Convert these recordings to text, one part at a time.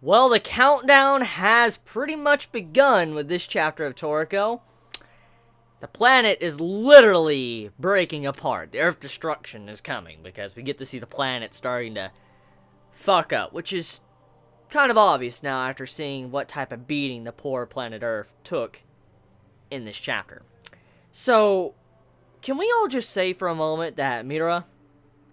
Well, the countdown has pretty much begun with this chapter of Toriko. The planet is literally breaking apart. The Earth destruction is coming because we get to see the planet starting to fuck up, which is kind of obvious now after seeing what type of beating the poor planet Earth took in this chapter. So, can we all just say for a moment that Midora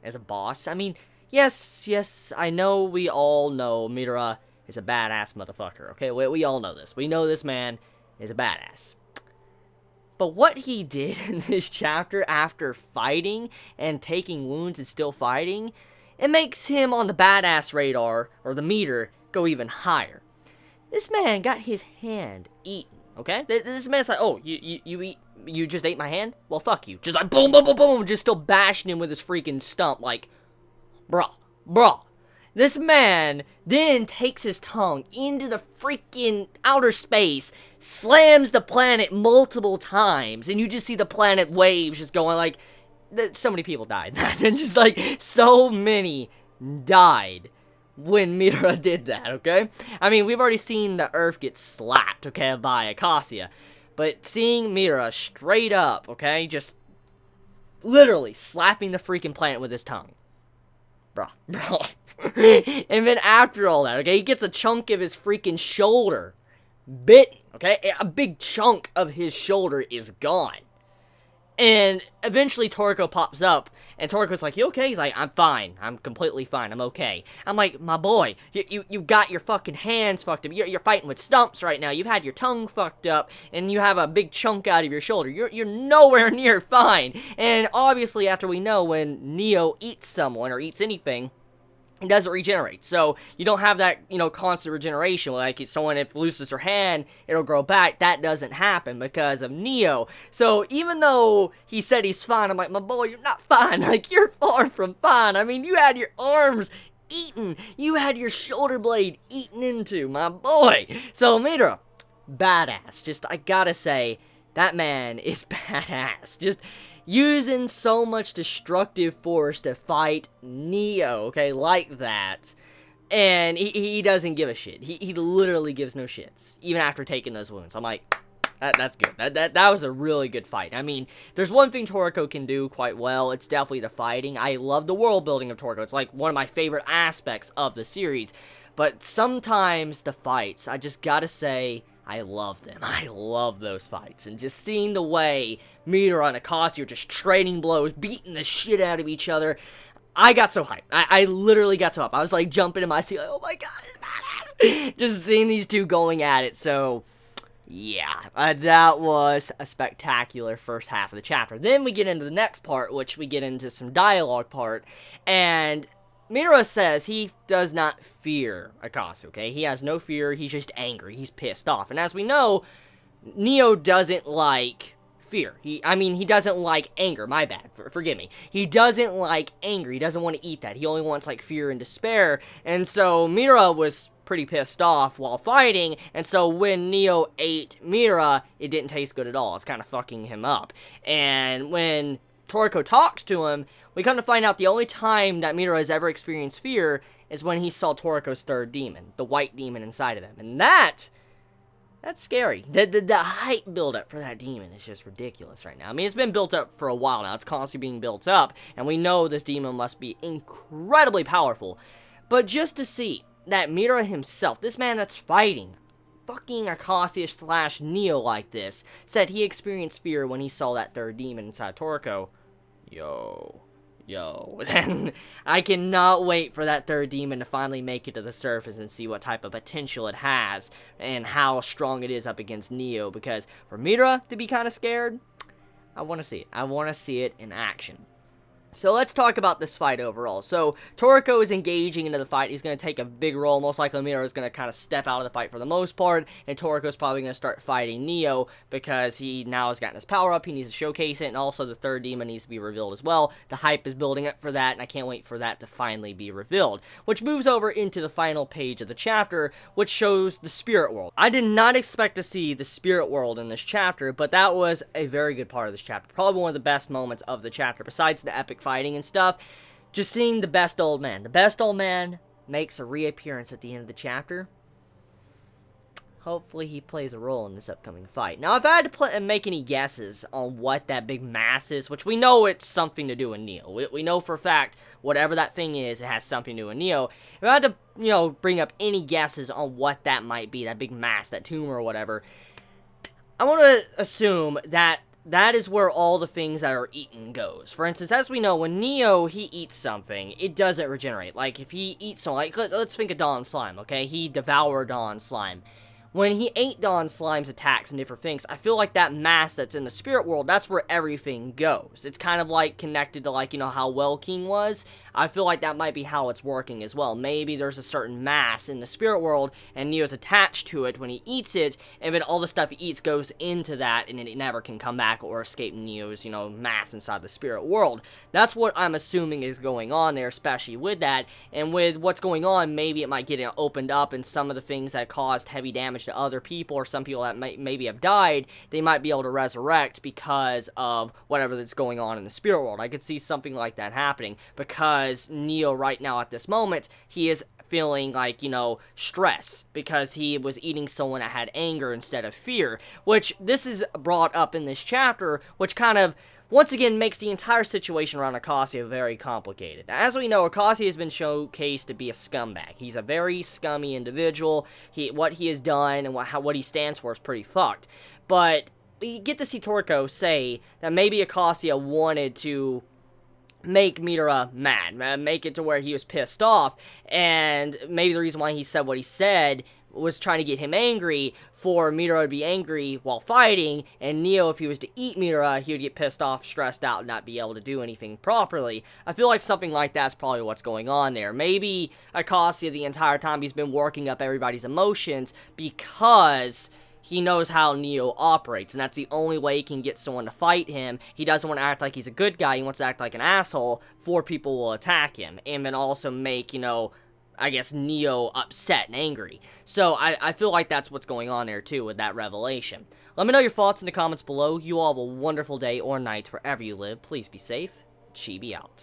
is a boss? I mean, yes, I know we all know Midora is a badass motherfucker, okay? We all know this. We know this man is a badass. But what he did in this chapter after fighting and taking wounds and still fighting, it makes him on the badass radar, or the meter, go even higher. This man got his hand eaten, okay? This man's like, oh, you just ate my hand? Well, fuck you. Just like, boom, boom, boom, boom, just still bashing him with his freaking stump, like, bruh. This man then takes his tongue into the freaking outer space, slams the planet multiple times, and you just see the planet waves just going like, so many people died. And just like, so many died when Midora did that, okay? I mean, we've already seen the Earth get slapped, okay, by Acacia. But seeing Midora straight up, okay, just literally slapping the freaking planet with his tongue. Bro. And then after all that, okay, he gets a chunk of his freaking shoulder bitten, okay? A big chunk of his shoulder is gone. And eventually Toriko pops up, and Toriko's like, you okay? He's like, I'm fine. I'm completely fine. I'm okay. I'm like, my boy, you got your fucking hands fucked up. You're fighting with stumps right now. You've had your tongue fucked up, and you have a big chunk out of your shoulder. You're nowhere near fine. And obviously, after we know when Neo eats someone, or eats anything, it doesn't regenerate. So you don't have that, constant regeneration. Like if someone if loses their hand, it'll grow back. That doesn't happen because of Neo. So even though he said he's fine, I'm like, my boy, you're not fine. Like, you're far from fine. I mean, you had your arms eaten. You had your shoulder blade eaten into, my boy. So Midora, badass. Just, I gotta say, that man is badass. Just using so much destructive force to fight Neo, okay, like that. And he doesn't give a shit. He literally gives no shits, even after taking those wounds. I'm like, that's good. That was a really good fight. I mean, there's one thing Toriko can do quite well. It's definitely the fighting. I love the world building of Toriko. It's like one of my favorite aspects of the series. But sometimes the fights, I just gotta say, I love them. I love those fights. And just seeing the way Midora and Acacia are just trading blows, beating the shit out of each other, I got so hyped. I literally got so hyped. I was like jumping in my seat like, oh my god, it's badass. Just seeing these two going at it. So, yeah, that was a spectacular first half of the chapter. Then we get into the next part, which we get into some dialogue part. And Midora says he does not fear Acacia, okay? He has no fear, he's just angry, he's pissed off. And as we know, Neo doesn't like fear. He doesn't like anger, my bad, forgive me. He doesn't like anger, he doesn't want to eat that. He only wants, like, fear and despair. And so Midora was pretty pissed off while fighting, and so when Neo ate Midora, it didn't taste good at all. It's kind of fucking him up. And when Toriko talks to him, we come to find out the only time that Midora has ever experienced fear is when he saw Toriko's third demon, the white demon inside of him. And that's scary. The hype buildup for that demon is just ridiculous right now. I mean, it's been built up for a while now. It's constantly being built up, and we know this demon must be incredibly powerful. But just to see that Midora himself, this man that's fighting fucking Acacia / Neo like this, said he experienced fear when he saw that third demon inside Toriko. Yo. And I cannot wait for that third demon to finally make it to the surface and see what type of potential it has and how strong it is up against Neo, because for Midora to be kind of scared, I want to see it. I want to see it in action. So let's talk about this fight overall. So Toriko is engaging into the fight. He's going to take a big role. Most likely Midora is going to kind of step out of the fight for the most part. And Toriko is probably going to start fighting Neo because he now has gotten his power up. He needs to showcase it. And also the third demon needs to be revealed as well. The hype is building up for that. And I can't wait for that to finally be revealed. Which moves over into the final page of the chapter, which shows the spirit world. I did not expect to see the spirit world in this chapter, but that was a very good part of this chapter. Probably one of the best moments of the chapter. Besides the epic fighting and stuff, just seeing the best old man. The best old man makes a reappearance at the end of the chapter. Hopefully he plays a role in this upcoming fight. Now, if I had to make any guesses on what that big mass is, which we know it's something to do with Neo. We know for a fact, whatever that thing is, it has something to do with Neo. If I had to, bring up any guesses on what that might be, that big mass, that tumor or whatever, I want to assume that that is where all the things that are eaten goes. For instance, as we know, when Neo, he eats something, it doesn't regenerate. Like, if he eats something, like, let's think of Dawn Slime, okay? He devoured Dawn Slime. When he ate Dawn Slime's attacks and different things, I feel like that mass that's in the spirit world, that's where everything goes. It's kind of like connected to, like, how Well King was. I feel like that might be how it's working as well. Maybe there's a certain mass in the spirit world, and Neo's attached to it when he eats it, and then all the stuff he eats goes into that, and it never can come back or escape Neo's, mass inside the spirit world. That's what I'm assuming is going on there, especially with that, and with what's going on, maybe it might get opened up, and some of the things that caused heavy damage to other people, or some people that maybe have died, they might be able to resurrect because of whatever that's going on in the spirit world. I could see something like that happening, because Neo right now at this moment, he is feeling like, stress, because he was eating someone that had anger instead of fear, which this is brought up in this chapter, which kind of once again makes the entire situation around Acacia very complicated. As we know, Acacia has been showcased to be a scumbag. He's a very scummy individual. What he has done and what he stands for is pretty fucked. But we get to see Toriko say that maybe Acacia wanted to make Midora mad, make it to where he was pissed off, and maybe the reason why he said what he said was trying to get him angry, for Midora to be angry while fighting, and Neo, if he was to eat Midora, he would get pissed off, stressed out, and not be able to do anything properly. I feel like something like that's probably what's going on there. Maybe Acacia, the entire time, he's been working up everybody's emotions because he knows how Neo operates, and that's the only way he can get someone to fight him. He doesn't want to act like he's a good guy, he wants to act like an asshole, for people will attack him, and then also make, I guess, Neo upset and angry. So, I feel like that's what's going on there, too, with that revelation. Let me know your thoughts in the comments below. You all have a wonderful day or night wherever you live. Please be safe. Chibi out.